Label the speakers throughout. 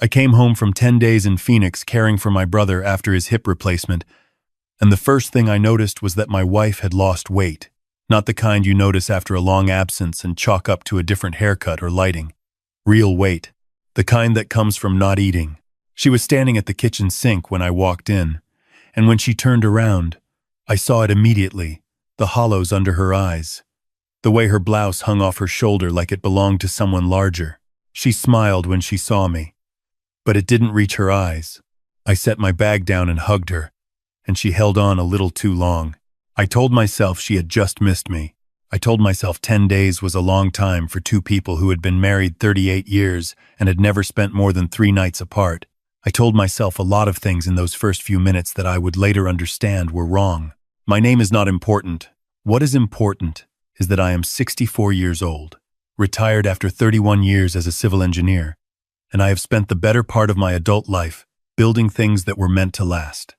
Speaker 1: I came home from 10 days in Phoenix caring for my brother after his hip replacement, and the first thing I noticed was that my wife had lost weight. Not the kind you notice after a long absence and chalk up to a different haircut or lighting. Real weight. The kind that comes from not eating. She was standing at the kitchen sink when I walked in, and when she turned around, I saw it immediately, the hollows under her eyes. The way her blouse hung off her shoulder like it belonged to someone larger. She smiled when she saw me, but it didn't reach her eyes. I set my bag down and hugged her, and she held on a little too long. I told myself she had just missed me. I told myself 10 days was a long time for two people who had been married 38 years and had never spent more than 3 nights apart. I told myself a lot of things in those first few minutes that I would later understand were wrong. My name is not important. What is important is that I am 64 years old, retired after 31 years as a civil engineer, and I have spent the better part of my adult life building things that were meant to last.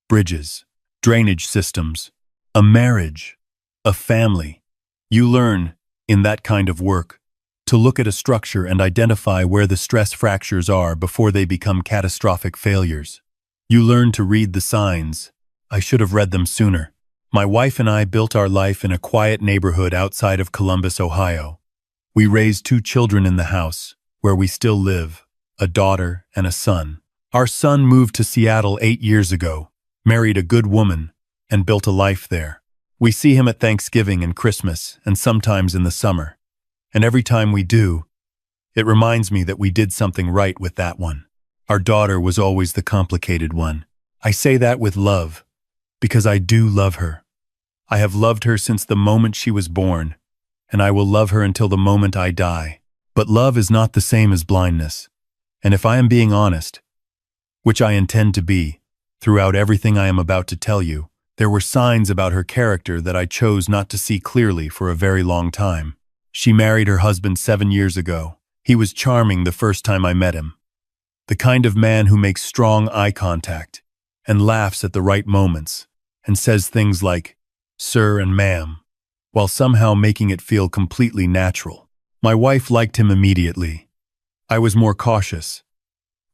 Speaker 1: Bridges, drainage systems, a marriage, a family. You learn, in that kind of work, to look at a structure and identify where the stress fractures are before they become catastrophic failures. You learn to read the signs. I should have read them sooner. My wife and I built our life in a quiet neighborhood outside of Columbus, Ohio. We raised 2 children in the house, where we still live, a daughter and a son. Our son moved to Seattle 8 years ago, married a good woman, and built a life there. We see him at Thanksgiving and Christmas, and sometimes in the summer. And every time we do, it reminds me that we did something right with that one. Our daughter was always the complicated one. I say that with love, because I do love her. I have loved her since the moment she was born, and I will love her until the moment I die. But love is not the same as blindness. And if I am being honest, which I intend to be, throughout everything I am about to tell you, there were signs about her character that I chose not to see clearly for a very long time. She married her husband 7 years ago. He was charming the first time I met him. The kind of man who makes strong eye contact and laughs at the right moments and says things like, "Sir" and "ma'am," while somehow making it feel completely natural. My wife liked him immediately. I was more cautious,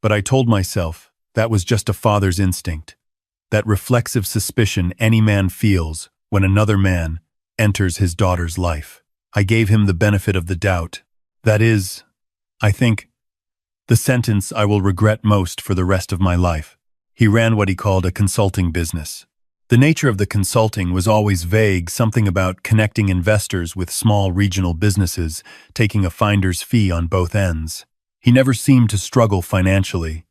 Speaker 1: but I told myself that was just a father's instinct. That reflexive suspicion any man feels when another man enters his daughter's life. I gave him the benefit of the doubt. That is, I think, the sentence I will regret most for the rest of my life. He ran what he called a consulting business. The nature of the consulting was always vague, something about connecting investors with small regional businesses, taking a finder's fee on both ends. He never seemed to struggle financially,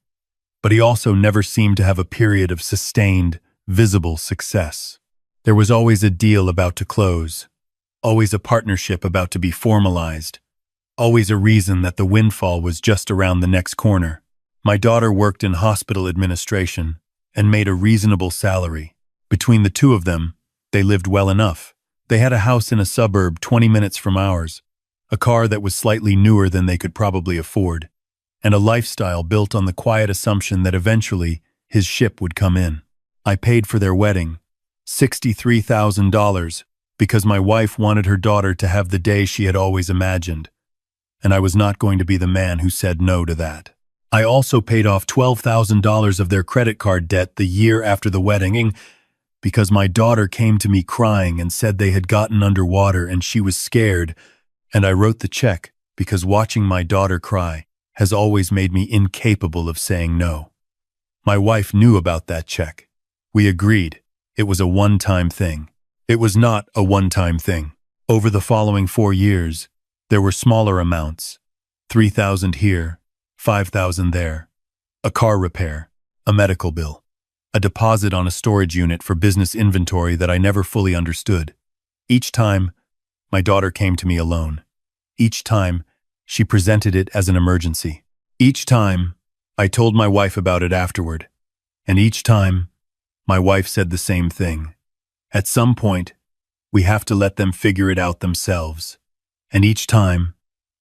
Speaker 1: but he also never seemed to have a period of sustained, visible success. There was always a deal about to close, always a partnership about to be formalized, always a reason that the windfall was just around the next corner. My daughter worked in hospital administration and made a reasonable salary. Between the two of them, they lived well enough. They had a house in a suburb 20 minutes from ours, a car that was slightly newer than they could probably afford, and a lifestyle built on the quiet assumption that eventually his ship would come in. I paid for their wedding, $63,000, because my wife wanted her daughter to have the day she had always imagined, and I was not going to be the man who said no to that. I also paid off $12,000 of their credit card debt the year after the wedding, because my daughter came to me crying and said they had gotten underwater and she was scared, and I wrote the check because watching my daughter cry has always made me incapable of saying no. My wife knew about that check. We agreed it was a one-time thing. It was not a one-time thing. Over the following 4 years, there were smaller amounts, $3,000 here, $5,000 there, a car repair, a medical bill, a deposit on a storage unit for business inventory that I never fully understood. Each time, my daughter came to me alone. Each time, she presented it as an emergency. Each time, I told my wife about it afterward. And each time, my wife said the same thing. At some point, we have to let them figure it out themselves. And each time,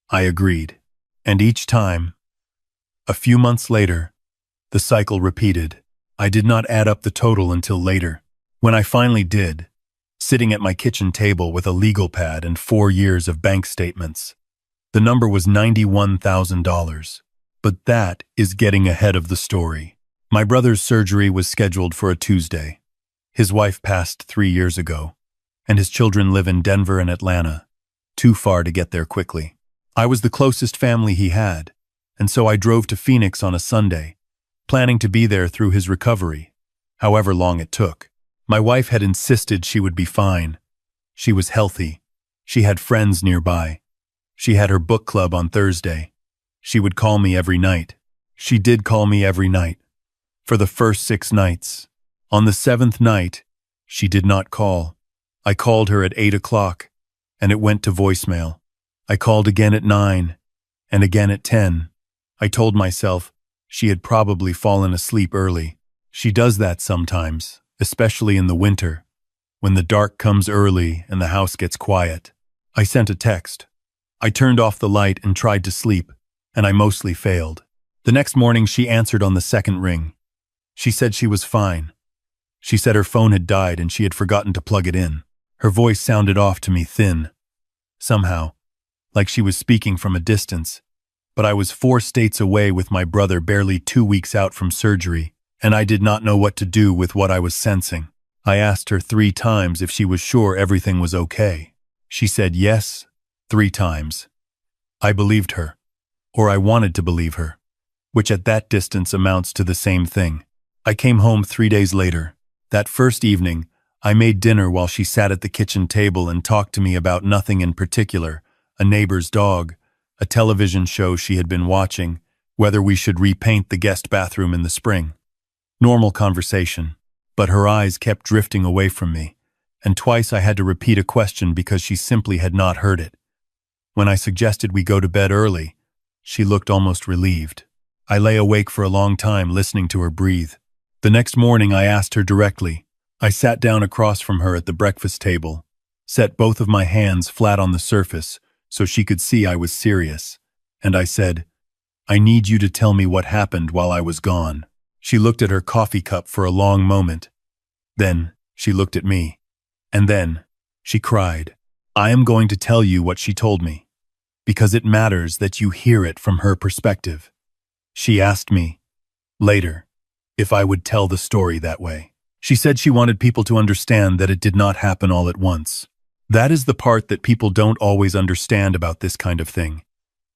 Speaker 1: I agreed. And each time, a few months later, the cycle repeated. I did not add up the total until later. When I finally did, sitting at my kitchen table with a legal pad and 4 years of bank statements, the number was $91,000. But that is getting ahead of the story. My brother's surgery was scheduled for a Tuesday. His wife passed 3 years ago, and his children live in Denver and Atlanta, too far to get there quickly. I was the closest family he had, and so I drove to Phoenix on a Sunday, planning to be there through his recovery, however long it took. My wife had insisted she would be fine. She was healthy. She had friends nearby. She had her book club on Thursday. She would call me every night. She did call me every night. For the first 6 nights. On the 7th night, she did not call. I called her at 8 o'clock, and it went to voicemail. I called again at 9, and again at 10. I told myself she had probably fallen asleep early. She does that sometimes, especially in the winter, when the dark comes early and the house gets quiet. I sent a text. I turned off the light and tried to sleep, and I mostly failed. The next morning she answered on the second ring. She said she was fine. She said her phone had died and she had forgotten to plug it in. Her voice sounded off to me thin, somehow, like she was speaking from a distance. But I was 4 states away with my brother barely 2 weeks out from surgery, and I did not know what to do with what I was sensing. I asked her 3 times if she was sure everything was okay. She said yes, 3 times. I believed her, or I wanted to believe her, which at that distance amounts to the same thing. I came home 3 days later. That first evening, I made dinner while she sat at the kitchen table and talked to me about nothing in particular, a neighbor's dog, a television show she had been watching, whether we should repaint the guest bathroom in the spring. Normal conversation, but her eyes kept drifting away from me, and twice I had to repeat a question because she simply had not heard it. When I suggested we go to bed early, she looked almost relieved. I lay awake for a long time listening to her breathe. The next morning I asked her directly. I sat down across from her at the breakfast table, set both of my hands flat on the surface so she could see I was serious, and I said, "I need you to tell me what happened while I was gone." She looked at her coffee cup for a long moment. Then she looked at me, and then she cried. I am going to tell you what she told me, because it matters that you hear it from her perspective. She asked me, later, if I would tell the story that way. She said she wanted people to understand that it did not happen all at once. That is the part that people don't always understand about this kind of thing.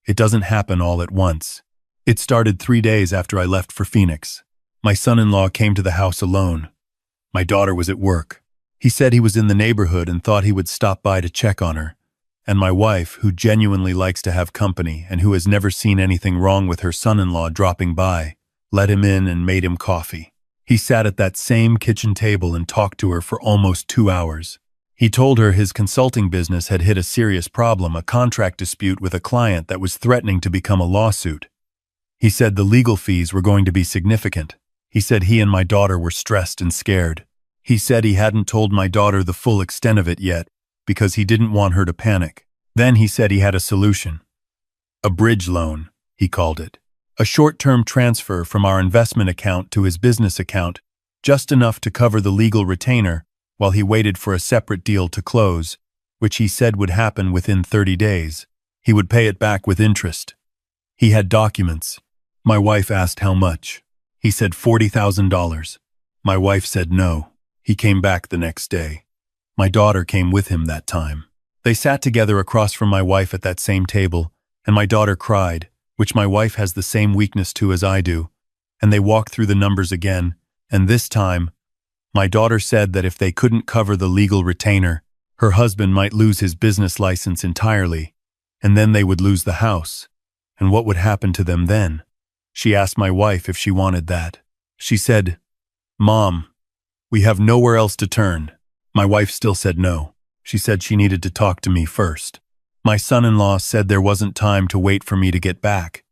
Speaker 1: It doesn't happen all at once. It started 3 days after I left for Phoenix. My son-in-law came to the house alone. My daughter was at work. He said he was in the neighborhood and thought he would stop by to check on her. And my wife, who genuinely likes to have company and who has never seen anything wrong with her son-in-law dropping by, let him in and made him coffee. He sat at that same kitchen table and talked to her for almost 2 hours. He told her his consulting business had hit a serious problem, a contract dispute with a client that was threatening to become a lawsuit. He said the legal fees were going to be significant. He said he and my daughter were stressed and scared. He said he hadn't told my daughter the full extent of it yet because he didn't want her to panic. Then he said he had a solution. A bridge loan, he called it. A short-term transfer from our investment account to his business account, just enough to cover the legal retainer while he waited for a separate deal to close, which he said would happen within 30 days. He would pay it back with interest. He had documents. My wife asked how much. He said $40,000. My wife said no. He came back the next day. My daughter came with him that time. They sat together across from my wife at that same table, and my daughter cried, which my wife has the same weakness to as I do, and they walked through the numbers again, and this time, my daughter said that if they couldn't cover the legal retainer, her husband might lose his business license entirely, and then they would lose the house. And what would happen to them then? She asked my wife if she wanted that. She said, "Mom, we have nowhere else to turn." My wife still said no. She said she needed to talk to me first. My son-in-law said there wasn't time to wait for me to get back.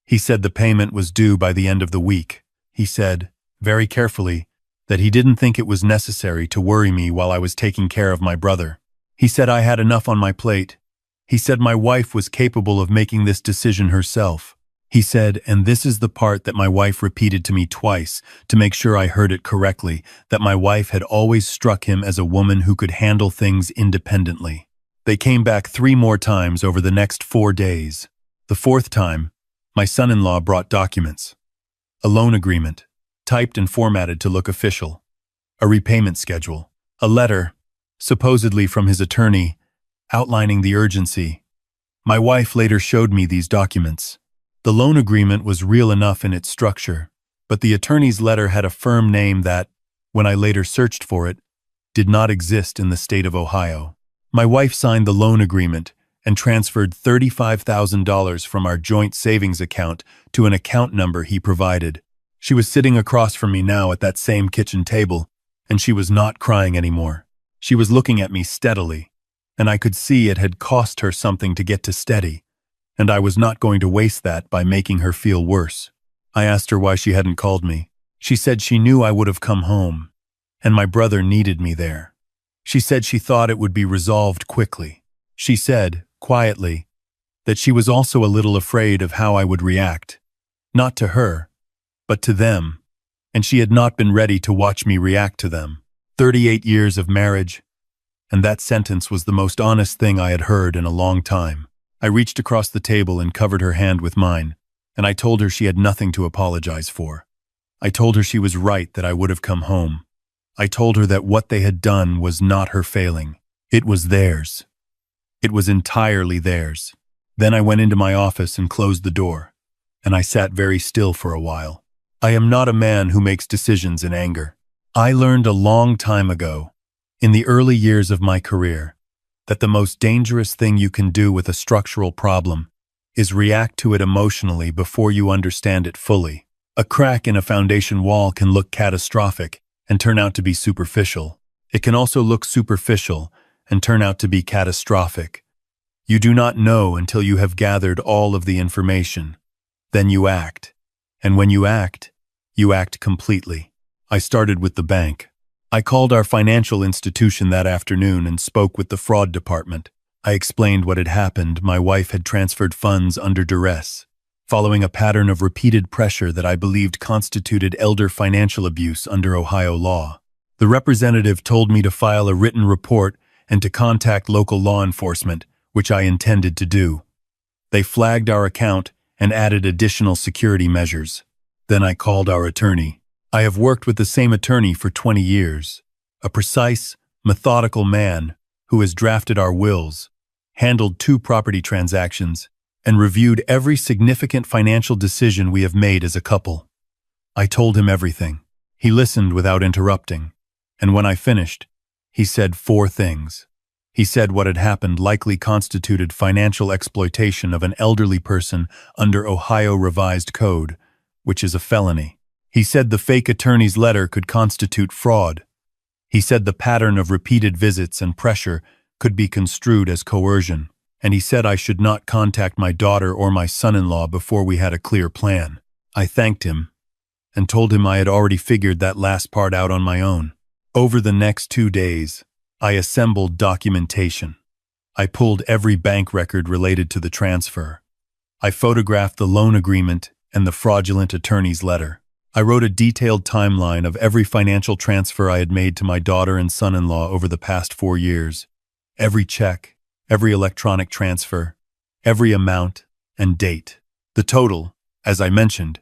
Speaker 1: He said the payment was due by the end of the week. He said, very carefully, that he didn't think it was necessary to worry me while I was taking care of my brother. He said I had enough on my plate. He said my wife was capable of making this decision herself. He said, and this is the part that my wife repeated to me twice to make sure I heard it correctly, that my wife had always struck him as a woman who could handle things independently. They came back 3 more times over the next 4 days. The 4th time, My son-in-law brought documents. A loan agreement, typed and formatted to look official. A repayment schedule. A letter, supposedly from his attorney, outlining the urgency. My wife later showed me these documents. The loan agreement was real enough in its structure, but the attorney's letter had a firm name that, when I later searched for it, did not exist in the state of Ohio. My wife signed the loan agreement and transferred $35,000 from our joint savings account to an account number he provided. She was sitting across from me now at that same kitchen table, and she was not crying anymore. She was looking at me steadily, and I could see it had cost her something to get to steady, and I was not going to waste that by making her feel worse. I asked her why she hadn't called me. She said she knew I would have come home, and my brother needed me there. She said she thought it would be resolved quickly. She said, quietly, that she was also a little afraid of how I would react. Not to her, but to them, and she had not been ready to watch me react to them. 38 years of marriage, and that sentence was the most honest thing I had heard in a long time. I reached across the table and covered her hand with mine, and I told her she had nothing to apologize for. I told her she was right that I would have come home. I told her that what they had done was not her failing. It was theirs. It was entirely theirs. Then I went into my office and closed the door, and I sat very still for a while. I am not a man who makes decisions in anger. I learned a long time ago, in the early years of my career, that the most dangerous thing you can do with a structural problem is react to it emotionally before you understand it fully. A crack in a foundation wall can look catastrophic and turn out to be superficial. It can also look superficial and turn out to be catastrophic. You do not know until you have gathered all of the information. Then you act. And when you act completely. I started with the bank. I called our financial institution that afternoon and spoke with the fraud department. I explained what had happened. My wife had transferred funds under duress, following a pattern of repeated pressure that I believed constituted elder financial abuse under Ohio law. The representative told me to file a written report and to contact local law enforcement, which I intended to do. They flagged our account and added additional security measures. Then I called our attorney. I have worked with the same attorney for 20 years, a precise, methodical man who has drafted our wills, handled 2 property transactions, and reviewed every significant financial decision we have made as a couple. I told him everything. He listened without interrupting, and when I finished, he said 4 things. He said what had happened likely constituted financial exploitation of an elderly person under Ohio Revised Code, which is a felony. He said the fake attorney's letter could constitute fraud. He said the pattern of repeated visits and pressure could be construed as coercion, and he said I should not contact my daughter or my son-in-law before we had a clear plan. I thanked him and told him I had already figured that last part out on my own. Over the next 2 days, I assembled documentation. I pulled every bank record related to the transfer. I photographed the loan agreement and the fraudulent attorney's letter. I wrote a detailed timeline of every financial transfer I had made to my daughter and son-in-law over the past 4 years. Every check, every electronic transfer, every amount and date. The total, as I mentioned,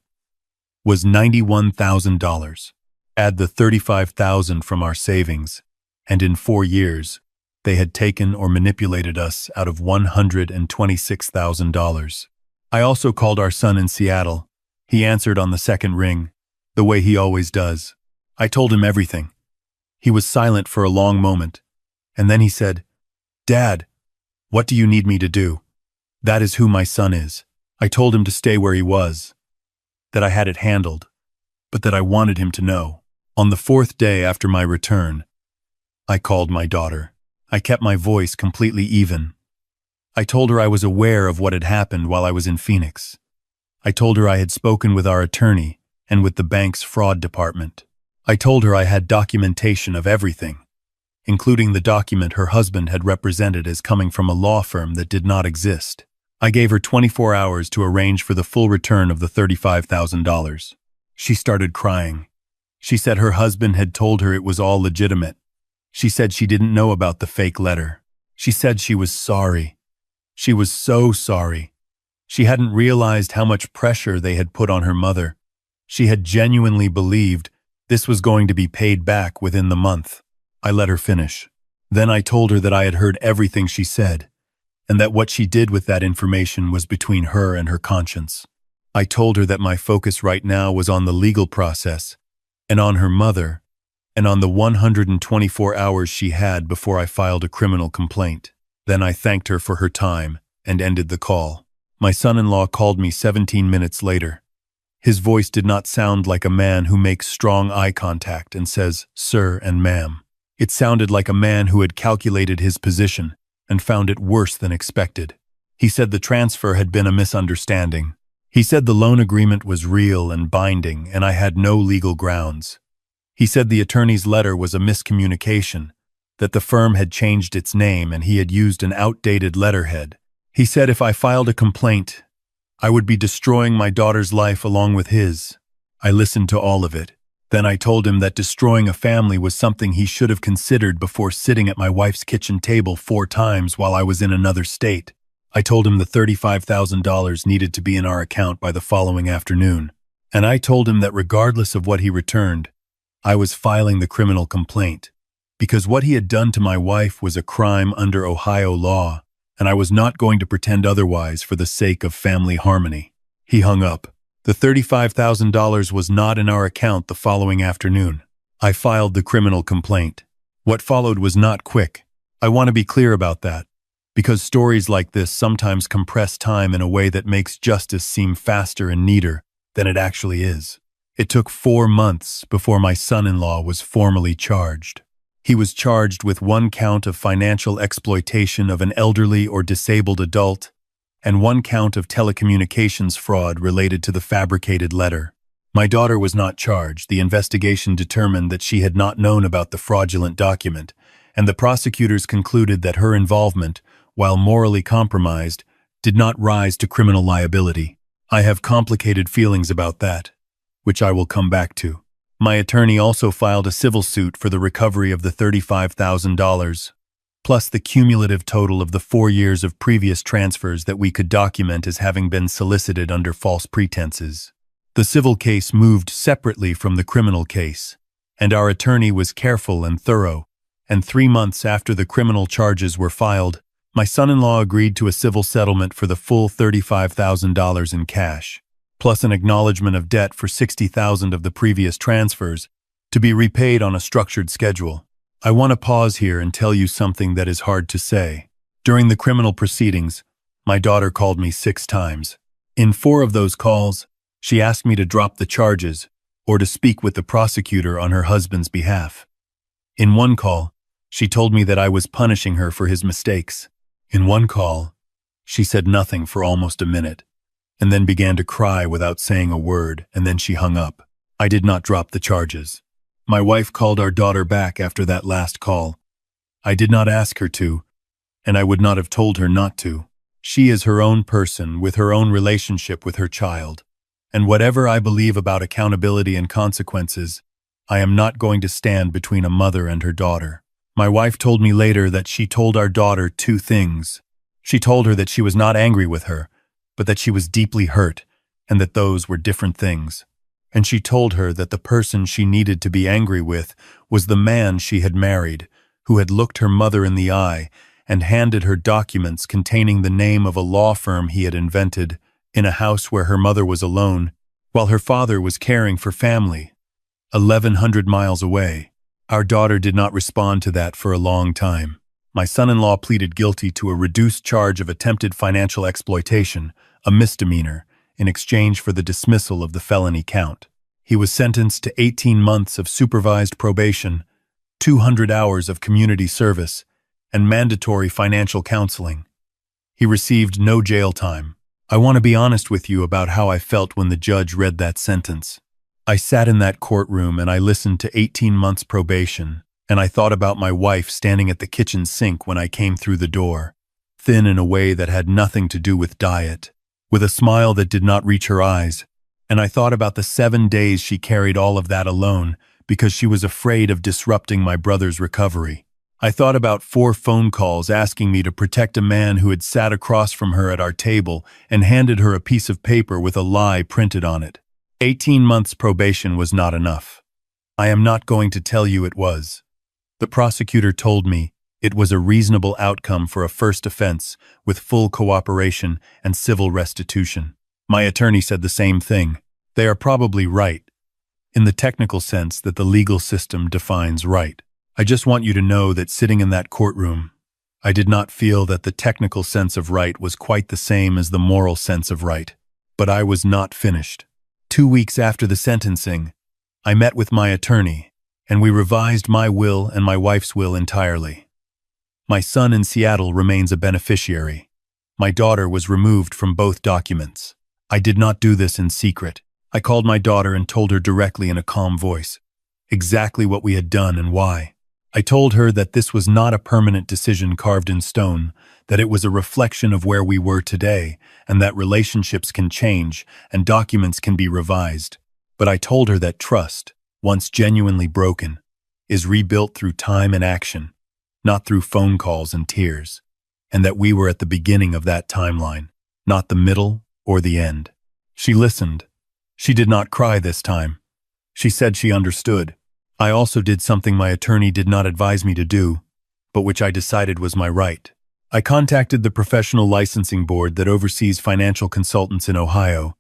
Speaker 1: was $91,000. Add the $35,000 from our savings, and in 4 years, they had taken or manipulated us out of $126,000. I also called our son in Seattle. He answered on the second ring, the way he always does. I told him everything. He was silent for a long moment, and then he said, "Dad, what do you need me to do?" That is who my son is. I told him to stay where he was, that I had it handled, but that I wanted him to know. On the 4th day after my return, I called my daughter. I kept my voice completely even. I told her I was aware of what had happened while I was in Phoenix. I told her I had spoken with our attorney and with the bank's fraud department. I told her I had documentation of everything, including the document her husband had represented as coming from a law firm that did not exist. I gave her 24 hours to arrange for the full return of the $35,000. She started crying. She said her husband had told her it was all legitimate. She said she didn't know about the fake letter. She said she was sorry. She was so sorry. She hadn't realized how much pressure they had put on her mother. She had genuinely believed this was going to be paid back within the month. I let her finish. Then I told her that I had heard everything she said, and that what she did with that information was between her and her conscience. I told her that my focus right now was on the legal process, and on her mother, and on the 124 hours she had before I filed a criminal complaint. Then I thanked her for her time and ended the call. My son-in-law called me 17 minutes later. His voice did not sound like a man who makes strong eye contact and says, "Sir" and "ma'am." It sounded like a man who had calculated his position and found it worse than expected. He said the transfer had been a misunderstanding. He said the loan agreement was real and binding and I had no legal grounds. He said the attorney's letter was a miscommunication, that the firm had changed its name and he had used an outdated letterhead. He said if I filed a complaint, I would be destroying my daughter's life along with his. I listened to all of it. Then I told him that destroying a family was something he should have considered before sitting at my wife's kitchen table 4 times while I was in another state. I told him the $35,000 needed to be in our account by the following afternoon. And I told him that regardless of what he returned, I was filing the criminal complaint, because what he had done to my wife was a crime under Ohio law, and I was not going to pretend otherwise for the sake of family harmony. He hung up. The $35,000 was not in our account the following afternoon. I filed the criminal complaint. What followed was not quick. I want to be clear about that, because stories like this sometimes compress time in a way that makes justice seem faster and neater than it actually is. It took 4 months before my son-in-law was formally charged. He was charged with 1 count of financial exploitation of an elderly or disabled adult and 1 count of telecommunications fraud related to the fabricated letter. My daughter was not charged. The investigation determined that she had not known about the fraudulent document, and the prosecutors concluded that her involvement, while morally compromised, did not rise to criminal liability. I have complicated feelings about that, which I will come back to. My attorney also filed a civil suit for the recovery of the $35,000, plus the cumulative total of the 4 years of previous transfers that we could document as having been solicited under false pretenses. The civil case moved separately from the criminal case, and our attorney was careful and thorough, and 3 months after the criminal charges were filed, my son-in-law agreed to a civil settlement for the full $35,000 in cash, plus an acknowledgement of debt for $60,000 of the previous transfers, to be repaid on a structured schedule. I want to pause here and tell you something that is hard to say. During the criminal proceedings, my daughter called me 6 times. In 4 of those calls, she asked me to drop the charges or to speak with the prosecutor on her husband's behalf. In 1 call, she told me that I was punishing her for his mistakes. In 1 call, she said nothing for almost a minute, and then began to cry without saying a word, and then she hung up. I did not drop the charges. My wife called our daughter back after that last call. I did not ask her to, and I would not have told her not to. She is her own person with her own relationship with her child, and whatever I believe about accountability and consequences, I am not going to stand between a mother and her daughter. My wife told me later that she told our daughter 2 things. She told her that she was not angry with her, but that she was deeply hurt, and that those were different things. And she told her that the person she needed to be angry with was the man she had married, who had looked her mother in the eye and handed her documents containing the name of a law firm he had invented in a house where her mother was alone, while her father was caring for family, 1,100 miles away. Our daughter did not respond to that for a long time. My son-in-law pleaded guilty to a reduced charge of attempted financial exploitation, a misdemeanor, in exchange for the dismissal of the felony count. He was sentenced to 18 months of supervised probation, 200 hours of community service, and mandatory financial counseling. He received no jail time. I want to be honest with you about how I felt when the judge read that sentence. I sat in that courtroom and I listened to 18 months probation, and I thought about my wife standing at the kitchen sink when I came through the door, thin in a way that had nothing to do with diet, with a smile that did not reach her eyes, and I thought about the 7 days she carried all of that alone because she was afraid of disrupting my brother's recovery. I thought about 4 phone calls asking me to protect a man who had sat across from her at our table and handed her a piece of paper with a lie printed on it. 18 months probation was not enough. I am not going to tell you it was. The prosecutor told me it was a reasonable outcome for a first offense with full cooperation and civil restitution. My attorney said the same thing. They are probably right, in the technical sense that the legal system defines right. I just want you to know that sitting in that courtroom, I did not feel that the technical sense of right was quite the same as the moral sense of right. But I was not finished. 2 weeks after the sentencing, I met with my attorney, and we revised my will and my wife's will entirely. My son in Seattle remains a beneficiary. My daughter was removed from both documents. I did not do this in secret. I called my daughter and told her directly in a calm voice exactly what we had done and why. I told her that this was not a permanent decision carved in stone, that it was a reflection of where we were today, and that relationships can change and documents can be revised. But I told her that trust, once genuinely broken, is rebuilt through time and action, not through phone calls and tears, and that we were at the beginning of that timeline, not the middle or the end. She listened. She did not cry this time. She said she understood. I also did something my attorney did not advise me to do, but which I decided was my right. I contacted the professional licensing board that oversees financial consultants in Ohio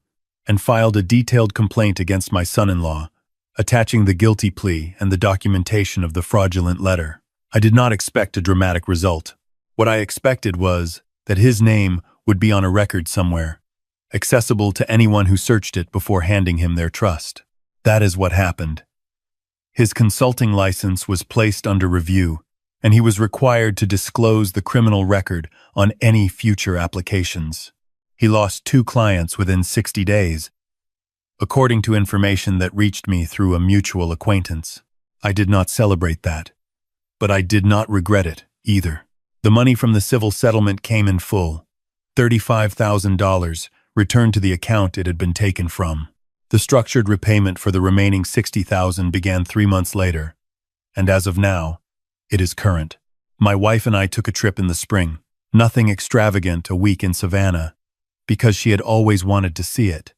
Speaker 1: and filed a detailed complaint against my son-in-law, attaching the guilty plea and the documentation of the fraudulent letter. I did not expect a dramatic result. What I expected was that his name would be on a record somewhere, accessible to anyone who searched it before handing him their trust. That is what happened. His consulting license was placed under review, and he was required to disclose the criminal record on any future applications. He lost 2 clients within 60 days, according to information that reached me through a mutual acquaintance. I did not celebrate that, but I did not regret it either. The money from the civil settlement came in full, $35,000, returned to the account it had been taken from. The structured repayment for the remaining $60,000 began 3 months later, and as of now, it is current. My wife and I took a trip in the spring, nothing extravagant, a week in Savannah, because she had always wanted to see it,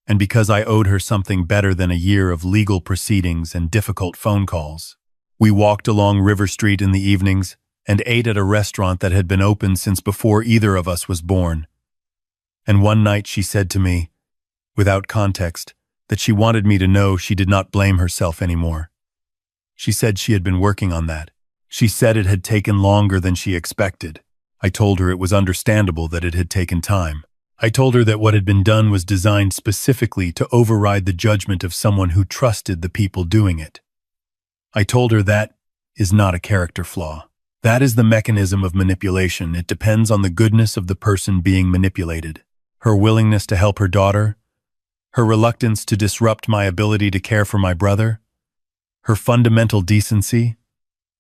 Speaker 1: and because I owed her something better than a year of legal proceedings and difficult phone calls. We walked along River Street in the evenings and ate at a restaurant that had been open since before either of us was born. And one night she said to me, without context, that she wanted me to know she did not blame herself anymore. She said she had been working on that. She said it had taken longer than she expected. I told her it was understandable that it had taken time. I told her that what had been done was designed specifically to override the judgment of someone who trusted the people doing it. I told her that is not a character flaw. That is the mechanism of manipulation. It depends on the goodness of the person being manipulated. Her willingness to help her daughter, her reluctance to disrupt my ability to care for my brother, her fundamental decency,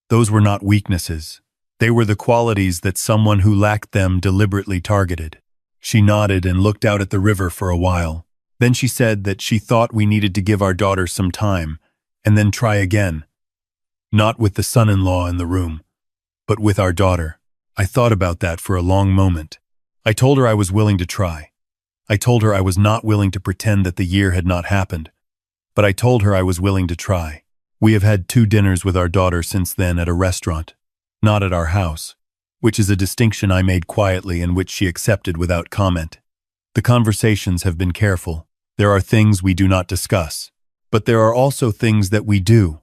Speaker 1: those were not weaknesses. They were the qualities that someone who lacked them deliberately targeted. She nodded and looked out at the river for a while. Then she said that she thought we needed to give our daughter some time and then try again. Not with the son-in-law in the room, but with our daughter. I thought about that for a long moment. I told her I was willing to try. I told her I was not willing to pretend that the year had not happened, but I told her I was willing to try. We have had 2 dinners with our daughter since then at a restaurant, not at our house, which is a distinction I made quietly and which she accepted without comment. The conversations have been careful. There are things we do not discuss, but there are also things that we do,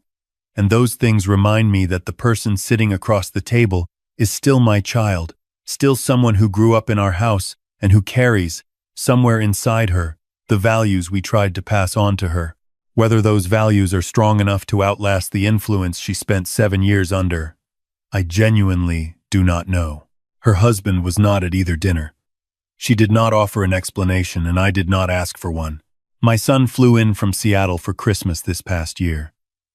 Speaker 1: and those things remind me that the person sitting across the table is still my child, still someone who grew up in our house and who carries, somewhere inside her, the values we tried to pass on to her. Whether those values are strong enough to outlast the influence she spent 7 years under, I genuinely do not know. Her husband was not at either dinner. She did not offer an explanation, and I did not ask for one. My son flew in from Seattle for Christmas this past year.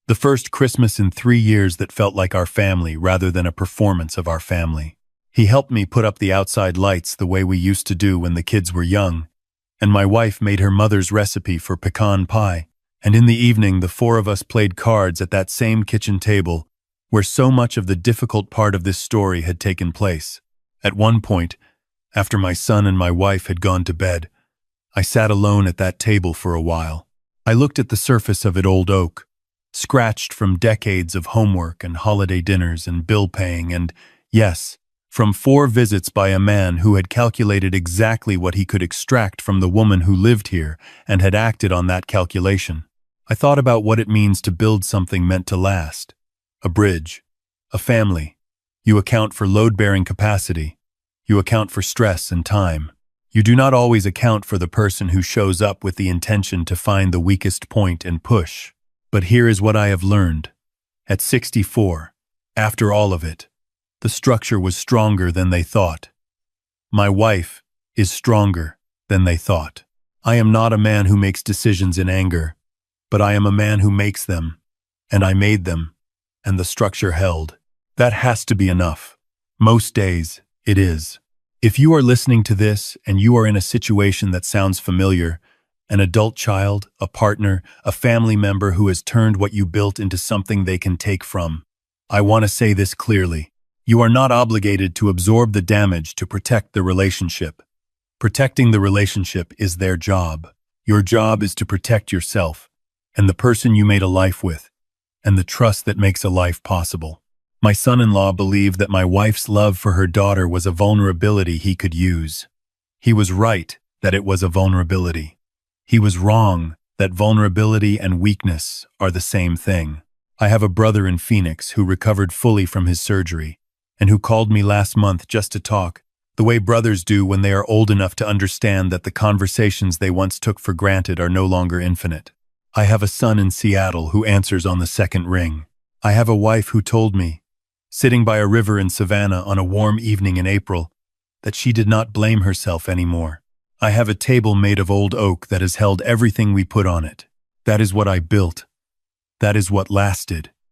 Speaker 1: The first Christmas in 3 years that felt like our family rather than a performance of our family. He helped me put up the outside lights the way we used to do when the kids were young, and my wife made her mother's recipe for pecan pie, and in the evening the 4 of us played cards at that same kitchen table where so much of the difficult part of this story had taken place. At one point, after my son and my wife had gone to bed, I sat alone at that table for a while. I looked at the surface of it old oak, scratched from decades of homework and holiday dinners and bill paying and, yes, from 4 visits by a man who had calculated exactly what he could extract from the woman who lived here and had acted on that calculation. I thought about what it means to build something meant to last. A bridge, a family. You account for load-bearing capacity. You account for stress and time. You do not always account for the person who shows up with the intention to find the weakest point and push. But here is what I have learned. At 64, after all of it, the structure was stronger than they thought. My wife is stronger than they thought. I am not a man who makes decisions in anger, but I am a man who makes them, and I made them, and the structure held. That has to be enough. Most days, it is. If you are listening to this and you are in a situation that sounds familiar, an adult child, a partner, a family member who has turned what you built into something they can take from, I want to say this clearly. You are not obligated to absorb the damage to protect the relationship. Protecting the relationship is their job. Your job is to protect yourself and the person you made a life with, and the trust that makes a life possible. My son-in-law believed that my wife's love for her daughter was a vulnerability he could use. He was right that it was a vulnerability. He was wrong that vulnerability and weakness are the same thing. I have a brother in Phoenix who recovered fully from his surgery and who called me last month just to talk, the way brothers do when they are old enough to understand that the conversations they once took for granted are no longer infinite. I have a son in Seattle who answers on the second ring. I have a wife who told me, sitting by a river in Savannah on a warm evening in April, that she did not blame herself anymore. I have a table made of old oak that has held everything we put on it. That is what I built. That is what lasted.